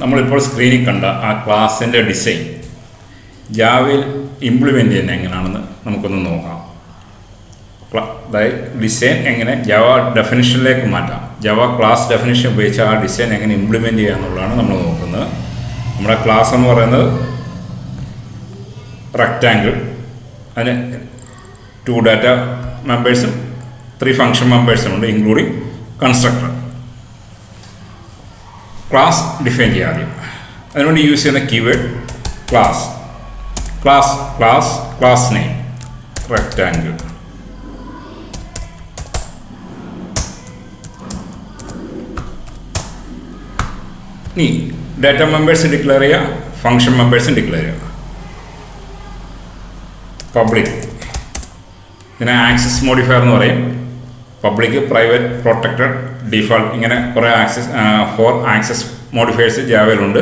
നമ്മളിപ്പോൾ സ്ക്രീനിൽ കണ്ട ആ ക്ലാസിൻ്റെ ഡിസൈൻ ജാവയിൽ ഇംപ്ലിമെൻ്റ് ചെയ്യുന്നത് എങ്ങനെയാണെന്ന് നമുക്കൊന്ന് നോക്കാം. അതായത് ഡിസൈൻ എങ്ങനെ ജാവ ഡെഫിനിഷനിലേക്ക് മാറ്റാം, ജാവ ക്ലാസ് ഡെഫിനിഷൻ ഉപയോഗിച്ച് ആ ഡിസൈൻ എങ്ങനെ ഇംപ്ലിമെൻ്റ് ചെയ്യുക എന്നുള്ളതാണ് നമ്മൾ നോക്കുന്നത്. നമ്മുടെ ക്ലാസ് എന്ന് പറയുന്നത് റെക്റ്റാങ്കിൾ, അതിന് 2 ഡാറ്റ മെമ്പേഴ്സും 3 ഫങ്ഷൻ മെമ്പേഴ്സും ഉണ്ട്, ഇൻക്ലൂഡിങ് കൺസ്ട്രക്ടർ. ക്ലാസ് ഡിഫൈൻ ചെയ്യുക ആദ്യം. അതിനുവേണ്ടി യൂസ് ചെയ്യുന്ന keyword class. Class name rectangle. ഇനി ഡാറ്റ മെമ്പേഴ്സ് ഡിക്ലെയർ ചെയ്യുക, ഫങ്ഷൻ മെമ്പേഴ്സും ഡിക്ലെയർ ചെയ്യുക. പബ്ലിക്, ഇതിനെ ആക്സസ് മോഡിഫയർ എന്ന് പറയും. പബ്ലിക്, പ്രൈവറ്റ്, പ്രൊട്ടക്റ്റഡ്, ഡിഫോൾട്ട്, ഇങ്ങനെ കുറേ ആക്സസ് മോഡിഫയേഴ്സ് ജാവയിലുണ്ട്.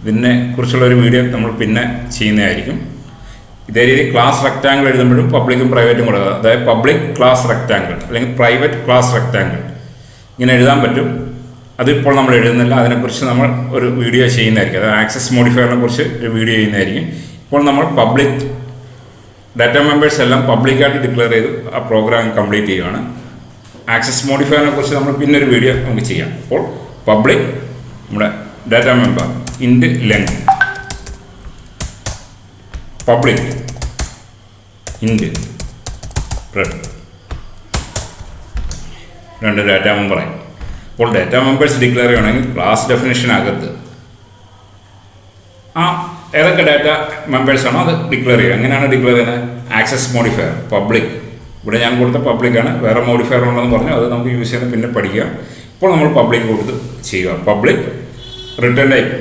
ഇതിനെ കുറിച്ചുള്ളൊരു വീഡിയോ നമ്മൾ പിന്നെ ചെയ്യുന്നതായിരിക്കും. ഇതേ രീതി ക്ലാസ് റെക്റ്റാങ്കിൾ എഴുതുമ്പോഴും പബ്ലിക്കും പ്രൈവറ്റും കൊടുക്കുക. അതായത് പബ്ലിക് ക്ലാസ് റെക്റ്റാങ്കിൾ അല്ലെങ്കിൽ പ്രൈവറ്റ് ക്ലാസ് റെക്റ്റാങ്കിൾ ഇങ്ങനെ എഴുതാൻ പറ്റും. അതിപ്പോൾ നമ്മൾ എഴുതുന്നില്ല, അതിനെക്കുറിച്ച് നമ്മൾ ഒരു വീഡിയോ ചെയ്യുന്നതായിരിക്കും. അതായത് ആക്സസ് മോഡിഫയറിനെ കുറിച്ച് ഒരു വീഡിയോ ചെയ്യുന്നതായിരിക്കും. ഇപ്പോൾ നമ്മൾ പബ്ലിക് ഡാറ്റ മെമ്പേഴ്സ് എല്ലാം പബ്ലിക്കായിട്ട് ഡിക്ലെയർ ചെയ്ത് ആ പ്രോഗ്രാം കംപ്ലീറ്റ് ചെയ്യുകയാണ്. ആക്സസ് മോഡിഫയറിനെ കുറിച്ച് നമ്മൾ പിന്നൊരു വീഡിയോ നമുക്ക് ചെയ്യാം. അപ്പോൾ പബ്ലിക് നമ്മുടെ data member int length, public int breadth, 2 data മെമ്പറായി. അപ്പോൾ ഡാറ്റ മെമ്പേഴ്സ് ഡിക്ലെയർ ചെയ്യുകയാണെങ്കിൽ ക്ലാസ് ഡെഫിനിഷനകത്ത് ഏതൊക്കെ ഡാറ്റ മെമ്പേഴ്സാണോ അത് ഡിക്ലെയർ ചെയ്യുക. എങ്ങനെയാണ് ഡിക്ലെയർ ചെയ്യുന്നത്? ആക്സസ് മോഡിഫയർ പബ്ലിക്, ഇവിടെ ഞാൻ കൊടുത്ത പബ്ലിക്കാണ്, വേറെ മോഡിഫയർ ഉണ്ടെന്ന് പറഞ്ഞു, അത് നമുക്ക് യൂസ് ചെയ്യുന്നത് പിന്നെ പഠിക്കുക. ഇപ്പോൾ നമ്മൾ പബ്ലിക് കൊടുത്ത് ചെയ്യുക. പബ്ലിക് റിട്ടേൺ ടൈപ്പ്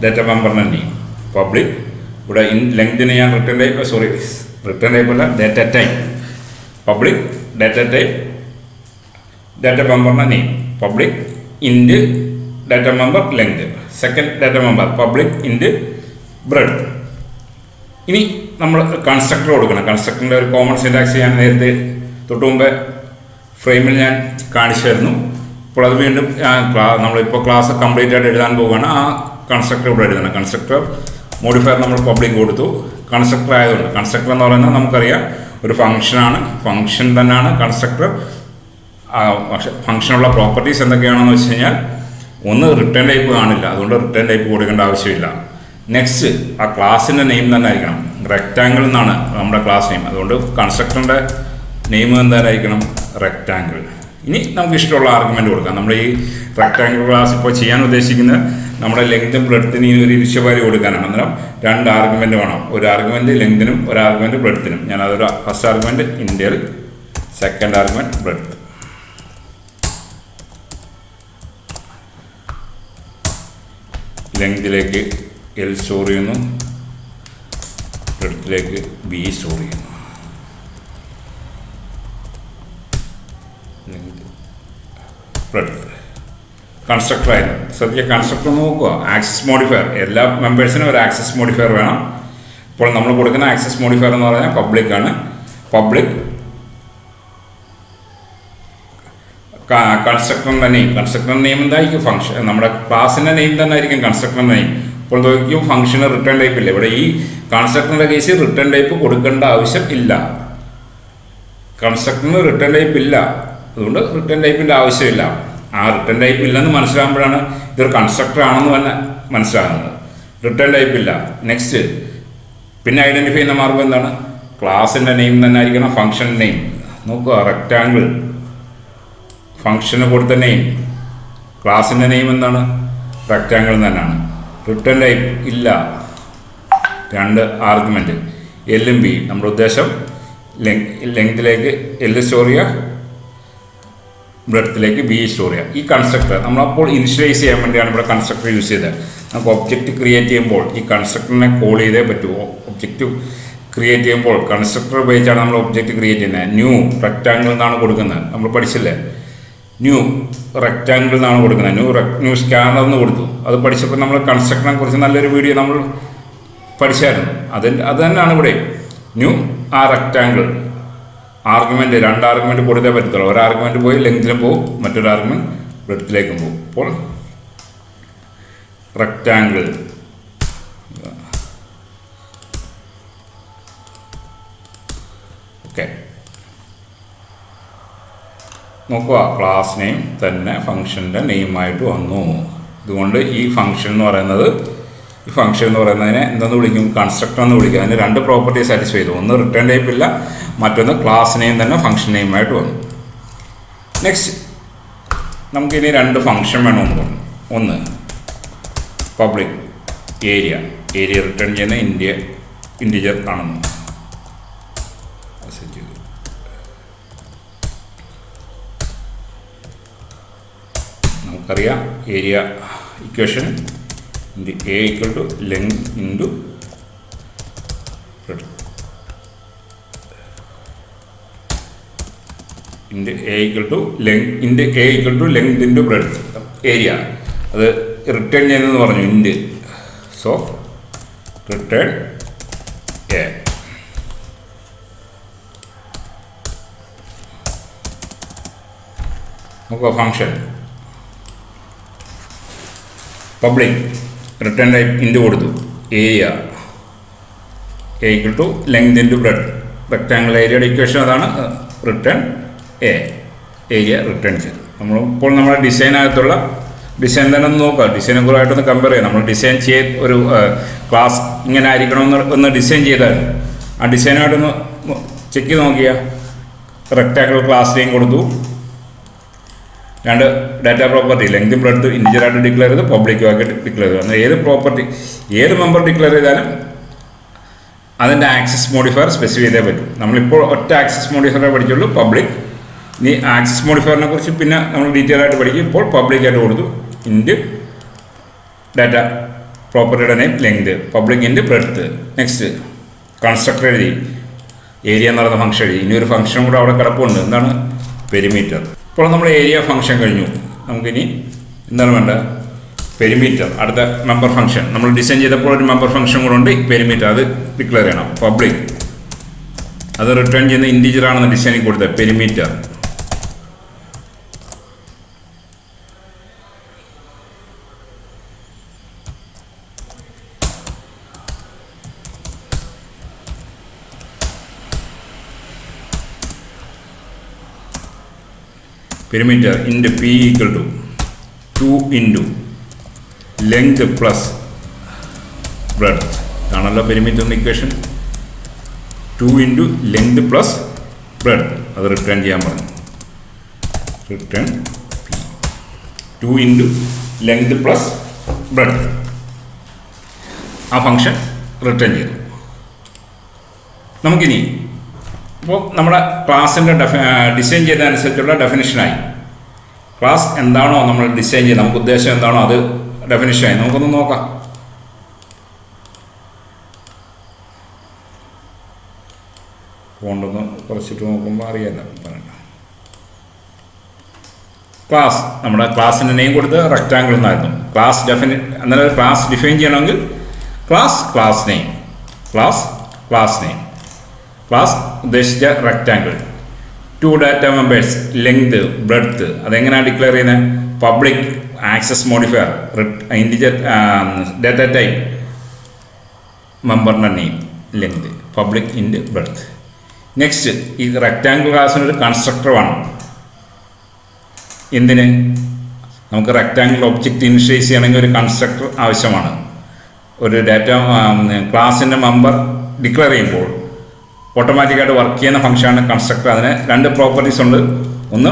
ഡാറ്റ മെമ്പറിൻ്റെ നെയിം പബ്ലിക്. ഇവിടെ ലെങ്തിന് ഞാൻ റിട്ടേൺ ടൈപ്പ് അല്ല, data type. Public data type data മെമ്പറിൻ്റെ name public int data member length. Second data member public int breadth. ഇനി നമ്മൾ കൺസ്ട്രക്ടർ കൊടുക്കണം. കൺസ്ട്രക്ടറിൻ്റെ ഒരു കോമൺ സിൻടാക്സ് ഞാൻ നേരത്തെ തൊട്ട് മുമ്പേ ഫ്രെയിമിൽ ഞാൻ കാണിച്ചായിരുന്നു. ഇപ്പോൾ അത് വീണ്ടും നമ്മളിപ്പോൾ ക്ലാസ് കംപ്ലീറ്റ് ആയിട്ട് എഴുതാൻ പോവുകയാണ്. ആ കൺസ്ട്രക്ടർ ഇവിടെ എഴുതണം. കൺസ്ട്രക്ടർ മോഡിഫയർ നമ്മൾ പബ്ലിക് കൊടുത്തു. കൺസ്ട്രക്ടർ ആയതുകൊണ്ട് കൺസ്ട്രക്ടർ എന്ന് പറയുന്നത് നമുക്കറിയാം ഒരു ഫംഗ്ഷനാണ്, ഫംഗ്ഷൻ തന്നെയാണ് കൺസ്ട്രക്ടർ. ഫംഗ്ഷനുള്ള പ്രോപ്പർട്ടീസ് എന്തൊക്കെയാണെന്ന് വെച്ച് കഴിഞ്ഞാൽ, ഒന്ന് റിട്ടേൺ ടൈപ്പ് കാണില്ല, അതുകൊണ്ട് റിട്ടേൺ ടൈപ്പ് കൊടുക്കേണ്ട ആവശ്യമില്ല. നെക്സ്റ്റ് ആ ക്ലാസിൻ്റെ നെയിം തന്നെ ആയിരിക്കണം. റെക്റ്റാങ്കിൾ എന്നാണ് നമ്മുടെ ക്ലാസ് നെയിം, അതുകൊണ്ട് കൺസ്ട്രക്ടറിൻ്റെ നെയിം എന്തായിരിക്കണം? റെക്റ്റാങ്കിൾ. ഇനി നമുക്ക് ഇഷ്ടമുള്ള ആർഗ്യുമെൻറ്റ് കൊടുക്കാം. നമ്മൾ ഈ റെക്റ്റാങ്കിൾ ക്ലാസ് ഇപ്പോൾ ചെയ്യാൻ ഉദ്ദേശിക്കുന്നത് നമ്മുടെ ലെങ്തും ബ്രെഡ്ത്തിനും ഒരു ഇനിഷ്യൽ കൊടുക്കാനാണ്. അന്നേരം 2 ആർഗ്യുമെൻറ്റ് വേണം. ഒരു ആർഗ്യുമെൻറ്റ് ലെങ്തിനും ഒരു ആർഗ്യുമെൻറ്റ് ബ്രെഡ്ത്തിനും. ഞാനതൊരു ഫസ്റ്റ് ആർഗ്യുമെൻറ്റ് ഇൻറ്റൽ, സെക്കൻഡ് ആർഗ്യുമെൻറ്റ് ബ്രെഡ്ത്ത്. ലെങ്തിലേക്ക് L സ്റ്റോർ ചെയ്യുന്നു, ബ്രെഡ്ത്തിലേക്ക് B സ്റ്റോർ ചെയ്യുന്നു. ബ്രെഡ്ത്ത് കൺസ്ട്രക്ടർ ആയിരുന്നു. ശ്രദ്ധിക്കുക, കൺസ്ട്രക്ടർ നോക്കുക. ആക്സസ് മോഡിഫയർ, എല്ലാ മെമ്പേഴ്സിനും ഒരു ആക്സസ് മോഡിഫയർ വേണം. ഇപ്പോൾ നമ്മൾ കൊടുക്കുന്ന ആക്സസ് മോഡിഫയർ എന്ന് പറഞ്ഞാൽ പബ്ലിക്കാണ്. പബ്ലിക് കൺസ്ട്രക്ടറിൻ്റെ നെയിം, കൺസ്ട്രക്ടറിൻ്റെ നെയിം എന്തായിരിക്കും? ഫംഗ്ഷൻ, നമ്മുടെ ക്ലാസിൻ്റെ നെയിം തന്നെ ആയിരിക്കും കൺസ്ട്രക്ടറിൻ്റെ നെയിം. ഇപ്പോൾ നോക്കിയും ഫംഗ്ഷന് റിട്ടേൺ ടൈപ്പ് ഇല്ല. ഇവിടെ ഈ കൺസ്ട്രക്ടറിൻ്റെ കേസിൽ റിട്ടേൺ ടൈപ്പ് കൊടുക്കേണ്ട ആവശ്യം ഇല്ല. കൺസ്ട്രക്ടറിന് റിട്ടേൺ ടൈപ്പ് ഇല്ല, അതുകൊണ്ട് റിട്ടേൺ ടൈപ്പിൻ്റെ ആവശ്യമില്ല. ആ റിട്ടേൺ ടൈപ്പ് ഇല്ലെന്ന് മനസ്സിലാകുമ്പോഴാണ് ഇതൊരു കൺസ്ട്രക്ടർ ആണെന്ന് തന്നെ മനസ്സിലാകുന്നത്. റിട്ടേൺ ടൈപ്പ് ഇല്ല. നെക്സ്റ്റ് പിന്നെ ഐഡൻറ്റിഫൈ ചെയ്യുന്ന മാർഗം എന്താണ്? ക്ലാസിൻ്റെ നെയിം തന്നെ ആയിരിക്കണം ഫംഗ്ഷൻ നെയിം. നോക്കുക, റെക്റ്റാങ്കിൾ ഫംഗ്ഷന് കൊടുത്ത നെയിം, ക്ലാസിൻ്റെ നെയിം എന്താണ്? റെക്റ്റാങ്കിൾ തന്നെയാണ്. റിട്ടേൺ ടൈപ്പ് ഇല്ല. 2 ആർഗ്യുമെൻറ്റ് എല്ലും ബി. നമ്മുടെ ഉദ്ദേശം ലെങ്തിലേക്ക് L സ്റ്റോർ ചെയ്യുക, ബ്രെഡ്ത്തിലേക്ക് B സ്റ്റോർ ചെയ്യുക. ഈ കൺസ്ട്രക്ടർ നമ്മളപ്പോൾ ഇനിഷ്യലൈസ് ചെയ്യാൻ വേണ്ടിയാണ് ഇവിടെ കൺസ്ട്രക്ടർ യൂസ് ചെയ്തത്. നമുക്ക് ഒബ്ജക്റ്റ് ക്രിയേറ്റ് ചെയ്യുമ്പോൾ ഈ കൺസ്ട്രക്ടറിനെ കോൾ ചെയ്തേ പറ്റൂ. ഒബ്ജക്റ്റ് ക്രിയേറ്റ് ചെയ്യുമ്പോൾ കൺസ്ട്രക്ടർ ഉപയോഗിച്ചാണ് നമ്മൾ ഒബ്ജക്റ്റ് ക്രിയേറ്റ് ചെയ്യുന്നത്. ന്യൂ റെക്റ്റാങ്കിൾ എന്നാണ് കൊടുക്കുന്നത്. നമ്മൾ പഠിച്ചില്ലേ, ന്യൂ റെക്റ്റാങ്കിൾ എന്നാണ് കൊടുക്കുന്നത്. ന്യൂ സ്കാനർ എന്ന് കൊടുത്തു. അത് പഠിച്ചപ്പോൾ നമ്മൾ കൺസ്ട്രക്ടറിനെ കുറിച്ച് നല്ലൊരു വീഡിയോ നമ്മൾ പഠിച്ചായിരുന്നു. അത് തന്നെയാണ് ഇവിടെ. ന്യൂ ആ റെക്റ്റാങ്കിൾ ആർഗ്യുമെൻറ്റ് 2 ആർഗ്യുമെൻറ്റ് കൊടുത്തേ പറ്റത്തുള്ളൂ. ഒരു ആർഗ്യുമെൻറ്റ് പോയി ലെങ്തിലും പോകും, മറ്റൊരു ആർഗ്യുമെൻറ്റ് ബ്രെഡ്ത്തിലേക്കും പോകും. അപ്പോൾ റെക്റ്റാങ്കിൾ. ഓക്കെ, നോക്കുക, ക്ലാസ് നെയിം തന്നെ ഫംഗ്ഷൻ്റെ നെയിമായിട്ട് വന്നു. അതുകൊണ്ട് ഈ ഫംഗ്ഷൻ എന്ന് പറയുന്നതിനെ എന്തെന്ന് വിളിക്കും? കൺസ്ട്രക്ടർ എന്ന് വിളിക്കും. അതിന് രണ്ട് പ്രോപ്പർട്ടി സാറ്റിസ്ഫൈ ചെയ്തു. ഒന്ന് റിട്ടേൺ ടൈപ്പ് ഇല്ല, മറ്റൊന്ന് ക്ലാസ് നെയിം തന്നെ ഫംഗ്ഷൻ നെയിമായിട്ട് വന്നു. നെക്സ്റ്റ് നമുക്കിനി രണ്ട് ഫംഗ്ഷൻ വേണമെന്ന് പറഞ്ഞു. ഒന്ന് പബ്ലിക് ഏരിയ റിട്ടേൺ ചെയ്യുന്ന ഇൻറ്റിജർ ആണെന്ന് നമുക്കറിയാം. Area equation A equal to length into breadth. A equal to length into breadth. Area അത് റിട്ടേൺ ചെയ്യുന്നതെന്ന് പറഞ്ഞു, ഇൻറ്റ്. So return A. നോക്കുക, function public return type int കൊടുത്തു, area equal to length into breadth. Rectangle ഏരിയയുടെ equation അതാണ്. Return A, area return ചെയ്തു. ഇപ്പോൾ നമ്മുടെ ഡിസൈനകത്തുള്ള ഡിസൈൻ തന്നെ ഒന്ന് നോക്കുക. ഡിസൈനെ കുറിച്ചായിട്ടൊന്ന് കമ്പയർ ചെയ്യാം. നമ്മൾ ഡിസൈൻ ഒരു ക്ലാസ് ഇങ്ങനെ ആയിരിക്കണമെന്ന് ഒന്ന് ഡിസൈൻ ചെയ്താൽ ആ ഡിസൈനായിട്ടൊന്ന് ചെക്ക് ചെയ്ത് നോക്കിയാൽ റെക്റ്റാങ്കിൾ ക്ലാസ് നെയിം കൊടുത്തു, രണ്ട് ഡാറ്റ പ്രോപ്പർട്ടി ലെങ്ത് ബ്രെഡ്ത്ത് ഇൻറ്റിജറായിട്ട് ഡിക്ലെയർ ചെയ്ത് പബ്ലിക്കുമായിട്ട് ഡിക്ലെയർ ചെയ്തു. എന്നാൽ ഏത് മെമ്പർ ഡിക്ലെയർ ചെയ്താലും അതിൻ്റെ ആക്സസ് മോഡിഫയർ സ്പെസിഫൈ ചെയ്തേ പറ്റും. നമ്മളിപ്പോൾ ഒറ്റ ആക്സസ് മോഡിഫയറെ പഠിച്ചുള്ളൂ, പബ്ലിക്. ഇനി ആക്സസ് മോഡിഫയറിനെ കുറിച്ച് പിന്നെ നമ്മൾ ഡീറ്റെയിൽ ആയിട്ട് പഠിക്കും. ഇപ്പോൾ പബ്ലിക്കായിട്ട് കൊടുത്തു, ഇൻറ്റ് ഡാറ്റ പ്രോപ്പർട്ടിയുടെ name length, public int breadth. Next constructor എഴുതി, ഏരിയ എന്ന് പറയുന്ന ഫംഗ്ഷൻ എഴുതി. ഇനി ഒരു ഫംഗ്ഷൻ കൂടെ അവിടെ കിടപ്പുണ്ട്, എന്താണ്? പെരിമീറ്റർ. ഇപ്പോൾ നമ്മൾ ഏരിയ ഫംഗ്ഷൻ കഴിഞ്ഞു. നമുക്കിനി എന്താണ് വേണ്ടത്? പെരിമീറ്റർ. അടുത്ത മെമ്പർ ഫംഗ്ഷൻ നമ്മൾ ഡിസൈൻ ചെയ്തപ്പോൾ ഒരു മെമ്പർ ഫംഗ്ഷൻ കൂടെ ഉണ്ട്, പെരിമീറ്റർ. അത് ഡിക്ലെയർ ചെയ്യണം. പബ്ലിക് അത് റിട്ടേൺ ചെയ്യുന്ന ഇൻറ്റിജർ ആണെന്ന് ഡിസൈനിൽ കൊടുത്ത perimeter. Perimeter into P equal to 2 into length plus breadth ആണല്ലോ പെരിമീറ്ററിൻ്റെ equation. 2 into length plus breadth അത് റിട്ടേൺ ചെയ്യാൻ പറഞ്ഞു. Return 2 into length plus breadth. ആ ഫംഗ്ഷൻ റിട്ടേൺ ചെയ്തു. നമുക്കിനി ഇപ്പോൾ നമ്മുടെ ക്ലാസ്സിൻ്റെ ഡിസൈൻ ചെയ്തതനുസരിച്ചുള്ള ഡെഫിനിഷനായി. ക്ലാസ് എന്താണോ നമ്മൾ ഡിസൈൻ ചെയ്ത് നമുക്ക് ഉദ്ദേശം എന്താണോ അത് ഡെഫിനിഷനായി. നമുക്കൊന്ന് നോക്കാം. ഫോണ്ടൊന്ന് കുറച്ചിട്ട് നോക്കുമ്പോൾ അറിയാമല്ലോ. ക്ലാസ് നമ്മുടെ ക്ലാസ്സിൻ്റെ നെയിം കൊടുത്ത് റെക്റ്റാങ്കിൾ എന്നായിരുന്നു. അന്നേരം ക്ലാസ് ഡിഫൈൻ ചെയ്യണമെങ്കിൽ ക്ലാസ് നെയിം ക്ലാസ് ഉദ്ദേശിച്ച rectangle. 2 data members length breadth അതെങ്ങനെയാണ് ഡിക്ലെയർ ചെയ്യുന്നത്? Public access modifier integer data type മെമ്പറിൻ്റെ name length public int breadth. Next ഈ റെക്റ്റാങ്കിൾ ക്ലാസ്സിനൊരു കൺസ്ട്രക്ടർ വേണം. എന്തിന്? നമുക്ക് റെക്റ്റാങ്കിൾ ഒബ്ജക്റ്റ് ഇനിഷ്യലൈസ് ചെയ്യണമെങ്കിൽ ഒരു കൺസ്ട്രക്ടർ ആവശ്യമാണ്. ഒരു ഡാറ്റ ക്ലാസ്സിൻ്റെ മെമ്പർ ഡിക്ലെയർ ചെയ്യുമ്പോൾ ഓട്ടോമാറ്റിക്കായിട്ട് വർക്ക് ചെയ്യുന്ന ഫംഗ്ഷനാണ് കൺസ്ട്രക്ടർ. അതിന് 2 പ്രോപ്പർട്ടീസ് ഉണ്ട്. ഒന്ന്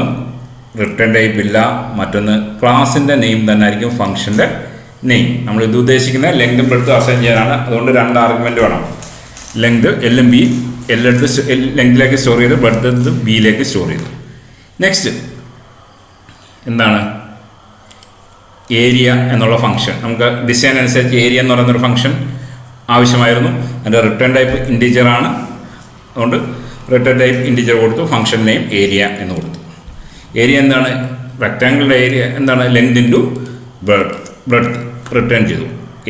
റിട്ടേൺ ടൈപ്പ് ഇല്ല, മറ്റൊന്ന് ക്ലാസിൻ്റെ നെയിം തന്നെ ആയിരിക്കും ഫംഗ്ഷൻ്റെ നെയിം. നമ്മൾ ഇത് ഉദ്ദേശിക്കുന്നത് ലെങ്തും ബ്രെഡ്ത്തും അസൈൻ ചെയ്യാനാണ്. അതുകൊണ്ട് 2 ആർഗ്യുമെൻറ്റ് വേണം. ലെങ്ത് എല്ലും ബി എടുത്ത് ലെങ്തിലേക്ക് സ്റ്റോർ ചെയ്ത് ബ്രെഡ്ത്ത് എടുത്ത് ബിയിലേക്ക് സ്റ്റോർ ചെയ്തു. നെക്സ്റ്റ് എന്താണ്? ഏരിയ എന്നുള്ള ഫംഗ്ഷൻ. നമുക്ക് ഡിസൈൻ അനുസരിച്ച് ഏരിയ എന്ന് പറയുന്നൊരു ഫംഗ്ഷൻ ആവശ്യമായിരുന്നു. അതിൻ്റെ റിട്ടേൺ ടൈപ്പ് ഇൻറ്റിജറാണ്. അതുകൊണ്ട് റിട്ടേൺ ടൈപ്പ് ഇൻറ്റിജർ കൊടുത്തു, ഫംഗ്ഷൻ നെയിം ഏരിയ എന്ന് കൊടുത്തു. ഏരിയ എന്താണ്? റെക്റ്റാങ്കിളിൻ്റെ ഏരിയ എന്താണ്? ലെങ്ത് ഇൻറ്റു ബ്രെഡ്ത്ത് റിട്ടേൺ ചെയ്തു.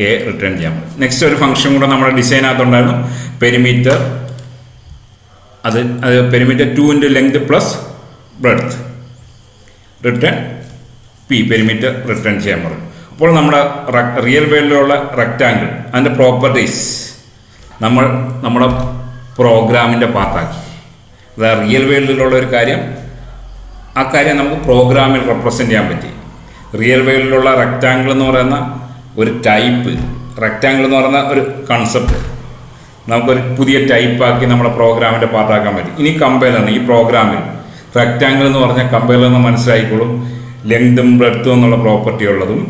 എ റിട്ടേൺ ചെയ്യാൻ പറ്റും. നെക്സ്റ്റ് ഒരു ഫംഗ്ഷൻ കൂടെ നമ്മുടെ ഡിസൈനകത്തുണ്ടായിരുന്നു, പെരിമീറ്റർ. അത് perimeter 2 into length plus breadth return P perimeter return ചെയ്യാൻ പറഞ്ഞു. ഇപ്പോൾ നമ്മുടെ റിയൽ വേൾഡിലുള്ള റെക്റ്റാങ്കിൾ അതിൻ്റെ പ്രോപ്പർട്ടീസ് നമ്മുടെ പ്രോഗ്രാമിൻ്റെ പാർട്ടാക്കി. അതായത് റിയൽ വേൾഡിലുള്ള ഒരു കാര്യം, ആ കാര്യം നമുക്ക് പ്രോഗ്രാമിൽ റെപ്രസെൻ്റ് ചെയ്യാൻ പറ്റി. റിയൽ വേൾഡിലുള്ള റെക്റ്റാങ്കിൾ എന്ന് പറയുന്ന ഒരു ടൈപ്പ്, റെക്റ്റാങ്കിൾ എന്ന് പറയുന്ന ഒരു കൺസെപ്റ്റ് നമുക്കൊരു പുതിയ ടൈപ്പാക്കി നമ്മുടെ പ്രോഗ്രാമിൻ്റെ പാർട്ടാക്കാൻ പറ്റി. ഇനി കമ്പൈലറിന് ഈ പ്രോഗ്രാമിൽ റെക്റ്റാങ്കിൾ എന്ന് പറഞ്ഞാൽ കമ്പൈലറിന് മനസ്സിലായിക്കോളും. ലെങ്തും ബ്രെഡ്ത്തും എന്നുള്ള പ്രോപ്പർട്ടി ഉള്ളതും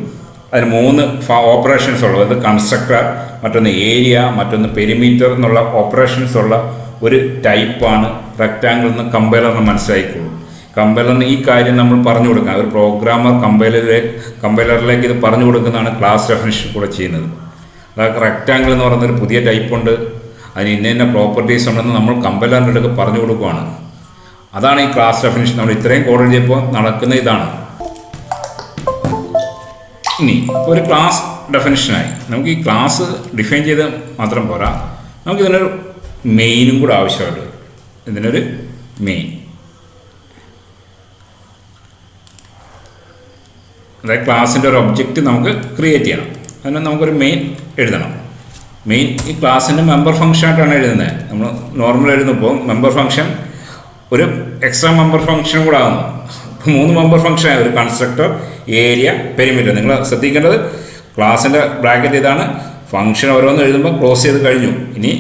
അതിന് 3 ഓപ്പറേഷൻസ് ഉള്ളത്, അത് കൺസ്ട്രക്ടർ, മറ്റൊന്ന് ഏരിയ, മറ്റൊന്ന് പെരിമീറ്റർ എന്നുള്ള ഓപ്പറേഷൻസ് ഉള്ള ഒരു ടൈപ്പാണ് റെക്റ്റാങ്കിൾ എന്ന് കമ്പൈലറിന് മനസ്സിലായിക്കോളും. കമ്പൈലറിന് ഈ കാര്യം നമ്മൾ പറഞ്ഞു കൊടുക്കുക, ഒരു പ്രോഗ്രാമർ കമ്പൈലറിലേക്ക് ഇത് പറഞ്ഞു കൊടുക്കുന്നതാണ് ക്ലാസ് ഡെഫിനിഷൻ കൂടെ ചെയ്യുന്നത്. അതായത് റെക്റ്റാങ്കിൾ എന്ന് പറയുന്നൊരു പുതിയ ടൈപ്പുണ്ട്, അതിന് ഇന്ന പ്രോപ്പർട്ടീസ് ഉണ്ടെന്ന് നമ്മൾ കമ്പൈലറിൻ്റെ അടുത്ത് പറഞ്ഞു കൊടുക്കുകയാണ്. അതാണ് ഈ ക്ലാസ് ഡെഫിനിഷൻ. നമ്മൾ ഇത്രയും കോഡ് എഴുതിയപ്പോൾ നടക്കുന്ന ഇതാണ്. ഇനി ഒരു ക്ലാസ് ഡെഫിനിഷനായി നമുക്ക് ഈ ക്ലാസ് ഡിഫൈൻ ചെയ്ത് മാത്രം പോരാ, നമുക്കിതിനൊരു മെയിനും കൂടെ ആവശ്യമുണ്ട്. ഇതിനൊരു മെയിൻ, അതായത് ക്ലാസ്സിൻ്റെ ഒരു ഒബ്ജക്റ്റ് നമുക്ക് ക്രിയേറ്റ് ചെയ്യണം. അതിന് നമുക്കൊരു മെയിൻ എഴുതണം. മെയിൻ ഈ ക്ലാസ്സിൻ്റെ മെമ്പർ ഫംഗ്ഷനായിട്ടാണ് എഴുതുന്നത്. നമ്മൾ നോർമൽ എഴുതുമ്പോൾ മെമ്പർ ഫംഗ്ഷൻ ഒരു എക്സ്ട്രാ മെമ്പർ ഫംഗ്ഷനും കൂടെ ആകുന്നു. 3 മെമ്പർ ഫംഗ്ഷനായി, ഒരു കൺസ്ട്രക്ടർ, ഏരിയ, പെരിമീറ്റർ. നിങ്ങൾ ശ്രദ്ധിക്കേണ്ടത് ക്ലാസ്സിൻ്റെ ബ്രാക്കറ്റ് ഇതാണ്. ഫംഗ്ഷൻ ഓരോന്ന് എഴുതുമ്പോൾ ക്ലോസ് ചെയ്ത് കഴിഞ്ഞു. ഇനി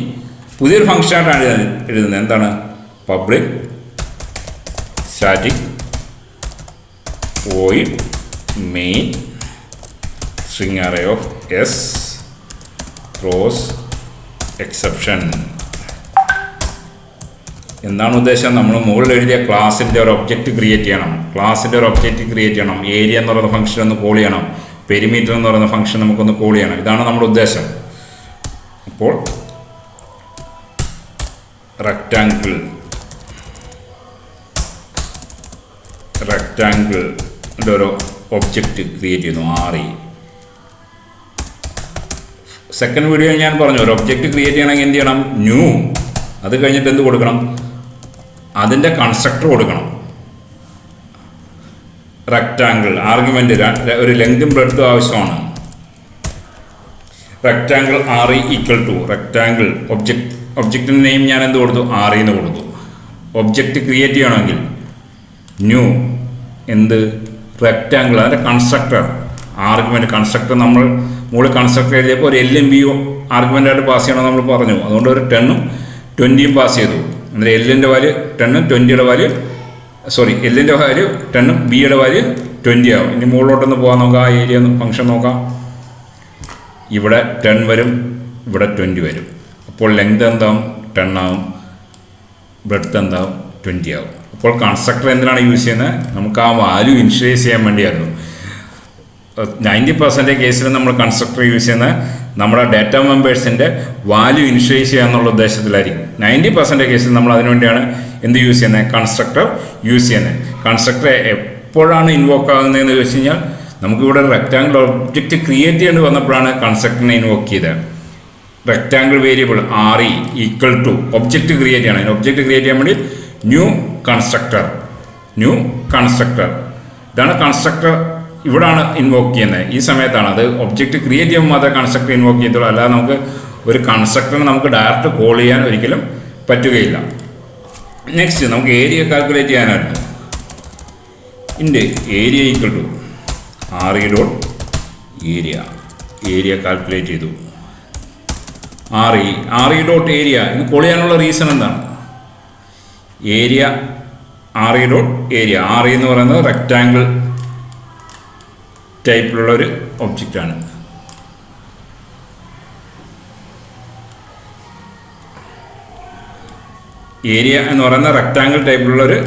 പുതിയൊരു ഫംഗ്ഷനായിട്ടാണ് എഴുതുന്നത്. എന്താണ്? Public static void main string array of S throws exception. എന്താണ് ഉദ്ദേശം? നമ്മൾ മുകളിൽ എഴുതിയ ക്ലാസിൻ്റെ ഒരു ഒബ്ജക്റ്റ് ക്രിയേറ്റ് ചെയ്യണം. ക്ലാസിൻ്റെ ഒരു ഒബ്ജക്റ്റ് ക്രിയേറ്റ് ചെയ്യണം. ഏരിയ എന്ന് പറയുന്ന ഫംഗ്ഷൻ ഒന്ന് കോൾ ചെയ്യണം. പെരിമീറ്റർ എന്ന് പറയുന്ന ഫംഗ്ഷൻ നമുക്കൊന്ന് കോൾ ചെയ്യണം. ഇതാണ് നമ്മുടെ ഉദ്ദേശം. അപ്പോൾ റെക്റ്റാങ്കിളിൻ്റെ ഒരു ഒബ്ജക്റ്റ് ക്രിയേറ്റ് ചെയ്യുന്നു. RE. സെക്കൻഡ് വീഡിയോ ഞാൻ പറഞ്ഞു, ഒരു ഒബ്ജക്റ്റ് ക്രിയേറ്റ് ചെയ്യണമെങ്കിൽ എന്ത് ചെയ്യണം? ന്യൂ. അത് കഴിഞ്ഞിട്ട് എന്ത് കൊടുക്കണം? അതിൻ്റെ കൺസ്ട്രക്ടർ കൊടുക്കണം. റെക്റ്റാങ്കിൾ ആർഗ്യുമെൻ്റ് ഒരു ലെങ്തും ബ്രെഡ്ത്തും ആവശ്യമാണ്. Rectangle RE equal to rectangle ഒബ്ജക്റ്റിൻ്റെ നെയിം ഞാൻ എന്ത് കൊടുത്തു? RE എന്ന് കൊടുത്തു. ഒബ്ജക്റ്റ് ക്രിയേറ്റ് ചെയ്യണമെങ്കിൽ ന്യൂ എന്ത്? റെക്റ്റാങ്കിൾ, അതിൻ്റെ കൺസ്ട്രക്ടർ ആർഗ്യുമെൻ്റ്. കൺസ്ട്രക്ടർ നമ്മൾ മുകളിൽ കൺസ്ട്രക്ടർ എഴുതിയപ്പോൾ ഒരു L ഉം B ഉം ആർഗ്യുമെൻ്റായിട്ട് പാസ് ചെയ്യണമെന്ന് നമ്മൾ പറഞ്ഞു. അതുകൊണ്ട് ഒരു 10 ഉം 20 ഉം പാസ് ചെയ്തു. എന്നിട്ട് L-ൻ്റെ വാല്യൂ 10 ഉം 20യുടെ വാല്യൂ L-ൻ്റെ വാല്യൂ 10 ഉം B-യുടെ വാല്യൂ 20 ആവും. ഇനി മുകളിലോട്ടൊന്ന് പോകാൻ നോക്കാം. ആ ഏരിയ ഫംഗ്ഷൻ നോക്കാം. ഇവിടെ 10 വരും, ഇവിടെ 20 വരും. അപ്പോൾ ലെങ്ത് എന്താവും? 10 ആവും. ബ്രെഡ്ത്ത് എന്താവും? 20 ആവും. അപ്പോൾ കൺസ്ട്രക്ടർ എന്തിനാണ് യൂസ് ചെയ്യുന്നത്? നമുക്ക് ആ വാല്യൂ ഇനിഷ്യലൈസ് ചെയ്യാൻ വേണ്ടിയായിരുന്നു. 90% കേസിൽ നമ്മൾ കൺസ്ട്രക്ടർ യൂസ് ചെയ്യുന്നത് നമ്മുടെ ഡാറ്റ മെമ്പേഴ്സിൻ്റെ വാല്യൂ ഇനിഷ്യലൈസ് ചെയ്യുക എന്നുള്ള ഉദ്ദേശത്തിലായിരിക്കും. 90% കേസിൽ നമ്മൾ അതിനുവേണ്ടിയാണ് എന്ത് യൂസ് ചെയ്യുന്നത്? കൺസ്ട്രക്ടർ യൂസ് ചെയ്യുന്നത്. കൺസ്ട്രക്ടർ എപ്പോഴാണ് ഇൻവോക്ക് ആകുന്നതെന്ന് ചോദിച്ചു കഴിഞ്ഞാൽ നമുക്കിവിടെ ഒരു റെക്റ്റാങ്കിൾ ഒബ്ജക്റ്റ് ക്രിയേറ്റ് ചെയ്യേണ്ടി വന്നപ്പോഴാണ് കൺസ്ട്രക്ടറിനെ ഇൻവോക്ക് ചെയ്തത്. Rectangle variable RE equal to object create ചെയ്യണം. അതിന് ഒബ്ജക്റ്റ് ക്രിയേറ്റ് ചെയ്യാൻ വേണ്ടി ന്യൂ കൺസ്ട്രക്ടർ ഇതാണ് കൺസ്ട്രക്ടർ. ഇവിടാണ് ഇൻവോക്ക് ചെയ്യുന്നത്. ഈ സമയത്താണ് അത് ഒബ്ജക്റ്റ് ക്രിയേറ്റ് ചെയ്യുമ്പോൾ മാത്രമേ കൺസ്ട്രക്ടർ ഇൻവോക്ക് ചെയ്യത്തുള്ളൂ. അല്ലാതെ നമുക്ക് ഒരു കൺസ്ട്രക്ടറിനെ നമുക്ക് ഡയറക്റ്റ് കോൾ ചെയ്യാൻ ഒരിക്കലും പറ്റുകയില്ല. നെക്സ്റ്റ് നമുക്ക് ഏരിയ കാൽക്കുലേറ്റ് ചെയ്യാനായിട്ട് area equal to RE dot area calculate ചെയ്തു. RE ഡോട്ട് ഏരിയ ഇന്ന് കോൾ ചെയ്യാനുള്ള റീസൺ എന്താണ്? Area RE dot area. RE എന്ന് പറയുന്നത് റെക്റ്റാങ്കിൾ ടൈപ്പിലുള്ളൊരു ഒബ്ജക്റ്റാണ്. ഏരിയ എന്ന് പറയുന്ന റെക്റ്റാങ്കിൾ ടൈപ്പിലുള്ളൊരു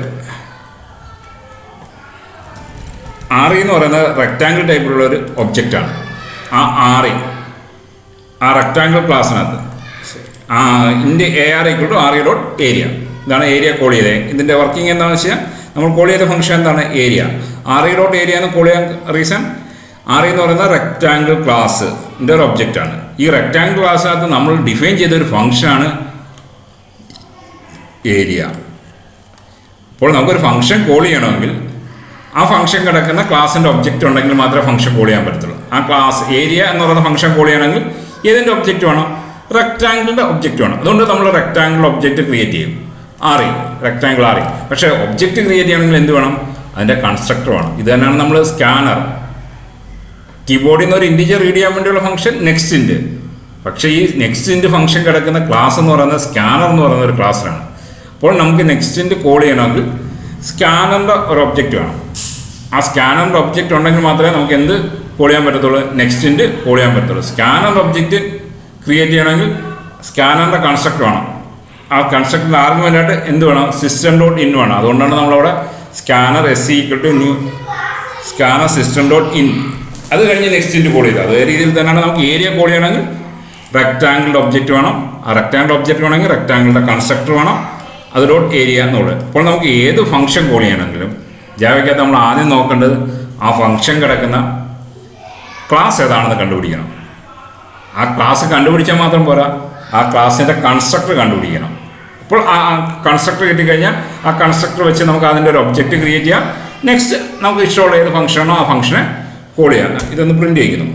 RE എന്ന് പറയുന്നത് റെക്റ്റാങ്കിൾ ടൈപ്പിലുള്ളൊരു ഒബ്ജക്റ്റാണ്. RE ആ റെക്റ്റാങ്കിൾ ക്ലാസ്സിനകത്ത് AR equal to RE dot area. ഇതാണ് ഏരിയ കോൾ ചെയ്തത്. ഇതിൻ്റെ വർക്കിംഗ് എന്താണെന്ന് വെച്ചാൽ നമ്മൾ കോൾ ചെയ്ത ഫംഗ്ഷൻ എന്താണ്? ഏരിയ. RE ഡോട്ട് ഏരിയ എന്ന് കോൾ ചെയ്യാൻ റീസൺ RE എന്ന് പറയുന്ന റെക്റ്റാങ്കിൾ ക്ലാസ്സിൻ്റെ ഒരു ഒബ്ജക്റ്റാണ്. ഈ റെക്റ്റാങ്കിൾ ക്ലാസ്സിനകത്ത് നമ്മൾ ഡിഫൈൻ ചെയ്തൊരു ഫംഗ്ഷനാണ് ഏരിയ. അപ്പോൾ നമുക്കൊരു ഫംഗ്ഷൻ കോൾ ചെയ്യണമെങ്കിൽ ആ ഫംഗ്ഷൻ കിടക്കുന്ന ക്ലാസ്സിൻ്റെ ഒബ്ജക്റ്റ് ഉണ്ടെങ്കിൽ മാത്രമേ ഫംഗ്ഷൻ കോൾ ചെയ്യാൻ പറ്റത്തുള്ളൂ. ആ ക്ലാസ് ഏരിയ എന്ന് പറയുന്ന ഫംഗ്ഷൻ കോൾ ചെയ്യണമെങ്കിൽ ഏതിൻ്റെ ഒബ്ജക്റ്റ് വേണം? റെക്റ്റാങ്കിളിൻ്റെ ഒബ്ജക്റ്റ് വേണം. അതുകൊണ്ട് നമ്മൾ റെക്റ്റാങ്കിൾ ഒബ്ജക്റ്റ് ക്രിയേറ്റ് ചെയ്യും, RE, റെക്റ്റാങ്കിൾ RE. പക്ഷേ ഒബ്ജക്റ്റ് ക്രിയേറ്റ് ചെയ്യണമെങ്കിൽ എന്ത് വേണം? അതിൻ്റെ കൺസ്ട്രക്ടർ വേണം. ഇത് തന്നെയാണ് നമ്മൾ സ്കാനർ, കീബോർഡിൽ നിന്ന് ഒരു ഇൻറ്റിജർ റീഡ് ചെയ്യാൻ വേണ്ടിയുള്ള ഫംഗ്ഷൻ നെക്സ്റ്റ്. പക്ഷേ ഈ നെക്സ്റ്റ് ഫംഗ്ഷൻ കിടക്കുന്ന ക്ലാസ് എന്ന് പറയുന്നത് സ്കാനർ എന്ന് പറയുന്ന ഒരു ക്ലാസ്സിലാണ്. അപ്പോൾ നമുക്ക് നെക്സ്റ്റ് കോൾ ചെയ്യണമെങ്കിൽ സ്കാനറിൻ്റെ ഒരു ഒബ്ജക്റ്റ് വേണം. ആ സ്കാനറിൻ്റെ ഒബ്ജക്റ്റ് ഉണ്ടെങ്കിൽ മാത്രമേ നമുക്ക് എന്ത് കോൾ ചെയ്യാൻ പറ്റത്തുള്ളൂ? നെക്സ്റ്റ് കോൾ ചെയ്യാൻ പറ്റത്തുള്ളൂ. സ്കാനറിൻ്റെ ഒബ്ജക്റ്റ് ക്രിയേറ്റ് ചെയ്യണമെങ്കിൽ സ്കാനറിൻ്റെ കൺസ്ട്രക്ട് വേണം. ആ കൺസ്ട്രക്റ്റിൻ്റെ ആർഗ്യുമെൻ്റായിട്ട് എന്ത് വേണം? system.in വേണം. അതുകൊണ്ടാണ് നമ്മളവിടെ സ്കാനർ SE=new സ്കാനർ system.in. അത് കഴിഞ്ഞ് നെക്സ്റ്റ് കോൾ ചെയ്ത് അതേ രീതിയിൽ തന്നെയാണ് നമുക്ക് ഏരിയ കോൾ ചെയ്യണമെങ്കിൽ റെക്റ്റാങ്കിളിൻ്റെ ഒബ്ജക്റ്റ് വേണം. ആ റെക്റ്റാങ്കിൾ ഒബ്ജക്റ്റ് വേണമെങ്കിൽ റെക്റ്റാങ്കിളിൻ്റെ കൺസ്ട്രക്ടർ വേണം. അത് .area എന്നുള്ളത്. അപ്പോൾ നമുക്ക് ഏത് ഫംഗ്ഷൻ കോൾ ചെയ്യണമെങ്കിലും ജാവയ്ക്കകത്ത് നമ്മൾ ആദ്യം നോക്കേണ്ടത് ആ ഫംഗ്ഷൻ കിടക്കുന്ന ക്ലാസ് ഏതാണെന്ന് കണ്ടുപിടിക്കണം. ആ ക്ലാസ് കണ്ടുപിടിച്ചാൽ മാത്രം പോരാ, ആ ക്ലാസ്സിൻ്റെ കൺസ്ട്രക്ടർ കണ്ടുപിടിക്കണം. അപ്പോൾ ആ കൺസ്ട്രക്ടർ കിട്ടിക്കഴിഞ്ഞാൽ ആ കൺസ്ട്രക്ടർ വെച്ച് നമുക്ക് അതിൻ്റെ ഒരു ഒബ്ജക്റ്റ് ക്രിയേറ്റ് ചെയ്യാം. നെക്സ്റ്റ് നമുക്ക് ഇഷ്ടമുള്ള ഏത് ഫംഗ്ഷനാണോ ആ ഫംഗ്ഷനെ കോൾ ചെയ്യാം. ഇതൊന്ന് പ്രിൻ്റ് ചെയ്യിക്കുന്നു.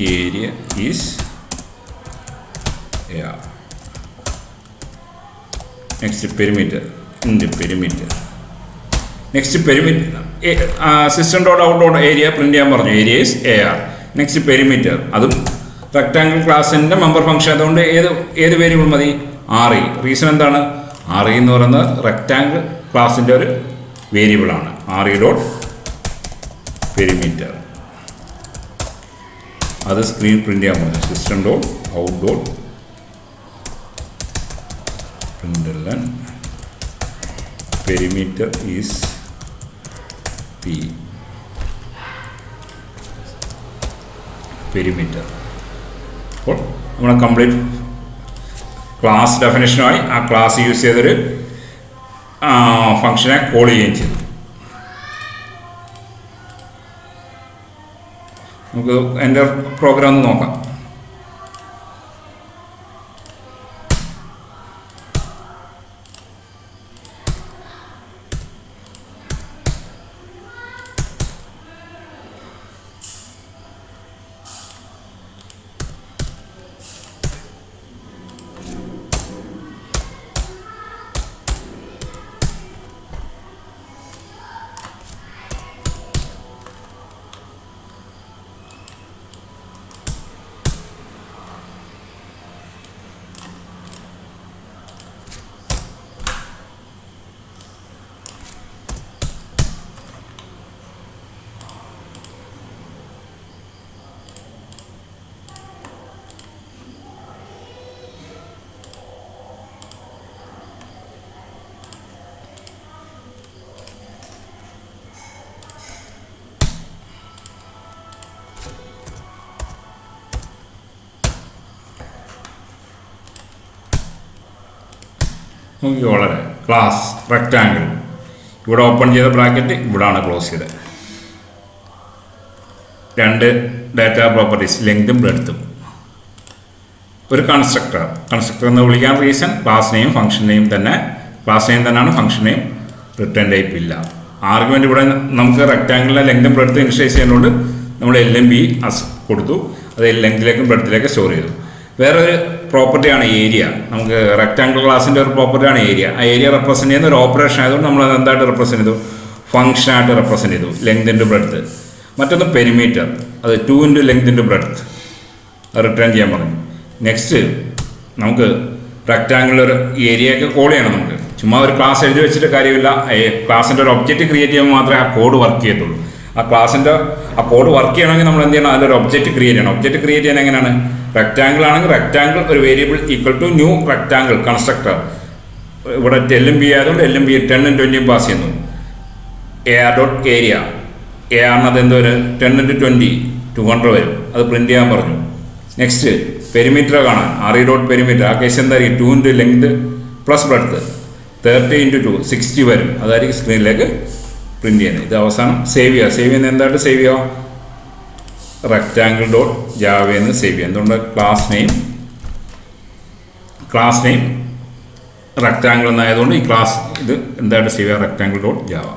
Area is next perimeter perimeter. Next perimeter system.out.area print ചെയ്യാൻ പറഞ്ഞു. Area is AR. Next perimeter, അതും റെക്റ്റാങ്കിൾ ക്ലാസിൻ്റെ മെമ്പർ ഫംഗ്ഷൻ. അതുകൊണ്ട് ഏത് വേരിയബിൾ മതി? RE. റീസൺ എന്താണ്? RE എന്ന് പറയുന്നത് റെക്റ്റാങ്കിൾ ക്ലാസിൻ്റെ ഒരു വേരിയബിളാണ്. RE.പെരിമീറ്റർ അത് സ്ക്രീൻ പ്രിൻ്റ് ചെയ്യാൻ പറഞ്ഞു. system.out.println perimeter is P. Perimeter. അപ്പോൾ നമ്മൾ കംപ്ലീറ്റ് ക്ലാസ് ഡെഫിനേഷനുമായി ആ ക്ലാസ് യൂസ് ചെയ്തൊരു ഫംഗ്ഷനെ കോൾ ചെയ്യുകയും ചെയ്തു. നമുക്ക് എൻ്റെ പ്രോഗ്രാം ഒന്ന് നോക്കാം. നോക്കി വളരെ ക്ലാസ് റെക്റ്റാങ്കിൾ ഇവിടെ ഓപ്പൺ ചെയ്ത ബ്രാക്കറ്റ് ഇവിടാണ് ക്ലോസ് ചെയ്തത്. രണ്ട് ഡാറ്റ പ്രോപ്പർട്ടീസ് ലെങ്തും ബ്രെഡ്ത്തും. ഒരു കൺസ്ട്രക്ടർ എന്ന് വിളിക്കാൻ reason class name function name തന്നെ. ക്ലാസ് നെയിം തന്നെയാണ്, ഫംഗ്ഷൻ നെയിം. റിട്ടേൺ ടൈപ്പ് ഇല്ല. ആർഗ്യുമെൻ്റ് ഇവിടെ നമുക്ക് റെക്റ്റാങ്കിളിലെ ലെങ്തും ബ്രെഡ്ത്തും ഇനിഷ്യലൈസ് ചെയ്യുന്നതുകൊണ്ട് നമ്മൾ LMB കൊടുത്തു. അത് ലെങ്തിലേക്കും ബ്രെഡ്ത്തിലേക്കും സ്റ്റോർ ചെയ്തു. വേറൊരു പ്രോപ്പർട്ടിയാണ് ഏരിയ. നമുക്ക് റെക്റ്റാങ്കിൾ ക്ലാസിൻ്റെ ഒരു പ്രോപ്പർട്ടിയാണ് ഏരിയ. ആ ഏരിയ റെപ്രസെൻറ്റ് ചെയ്യുന്ന ഒരു ഓപ്പറേഷൻ ആയതുകൊണ്ട് നമ്മൾ അത് എന്തായിട്ട് റെപ്രസെൻറ്റ് ചെയ്തു? ഫംഗ്ഷനായിട്ട് റെപ്രസെൻറ്റ് ചെയ്തു. Length into breadth. മറ്റൊന്ന് പെരിമീറ്റർ, അത് 2 into length into breadth return ചെയ്യാൻ പറഞ്ഞു. നെക്സ്റ്റ് നമുക്ക് റെക്റ്റാങ്കിളിൽ ഒരു ഏരിയയൊക്കെ കോൾ ചെയ്യണം. നമുക്ക് ചുമ്മാ ഒരു ക്ലാസ് എഴുതി വെച്ചിട്ട് കാര്യമില്ല. ക്ലാസിൻ്റെ ഒരു ഒബ്ജക്റ്റ് ക്രിയേറ്റ് ചെയ്യുമ്പോൾ മാത്രമേ ആ കോഡ് വർക്ക് ചെയ്യത്തുള്ളൂ. ആ ക്ലാസിൻ്റെ ആ കോഡ് വർക്ക് ചെയ്യണമെങ്കിൽ നമ്മൾ എന്ത് ചെയ്യണം? അതിലൊരു ഒബ്ജക്റ്റ് ക്രിയേറ്റ് ചെയ്യണം. ഒബ്ജക്റ്റ് ക്രിയേറ്റ് ചെയ്യാൻ എങ്ങനെയാണ്? റെക്റ്റാങ്കിൾ ആണെങ്കിൽ റെക്റ്റാങ്കിൾ ഒരു variable equal to new rectangle constructor. ഇവിടെ LMB ആയതുകൊണ്ട് LMB 10 × 20 പാസ് ചെയ്യുന്നു. AR.area AR എന്ത് വരും? 10 × 20 200 വരും. അത് പ്രിൻ്റ് ചെയ്യാൻ പറഞ്ഞു. നെക്സ്റ്റ് പെരിമീറ്റർ കാണാൻ RE.പെരിമീറ്റർ. ആ കേസ് എന്തായിരിക്കും? 2 ഇൻറ്റു ലെങ്ത് പ്ലസ് ബ്രെഡ്ത്ത് 30 × 2 60 വരും. അതായിരിക്കും സ്ക്രീനിലേക്ക് പ്രിൻ്റ് ചെയ്യുന്നത്. ഇത് അവസാനം സേവ് ചെയ്യുക. സേവ് ചെയ്യുന്നത് എന്തായിട്ട് സേവ് ചെയ്യുക? rectangle.java എന്ന് സേവ് ചെയ്യുക. എന്തുകൊണ്ട്? ക്ലാസ് നെയിം റെക്റ്റാങ്കിൾ എന്നായതുകൊണ്ട് ഈ ക്ലാസ് ഇത് എന്തായിട്ട് ചെയ്യുക റെക്റ്റാങ്കിൾ ഡോട്ട് ജാവ.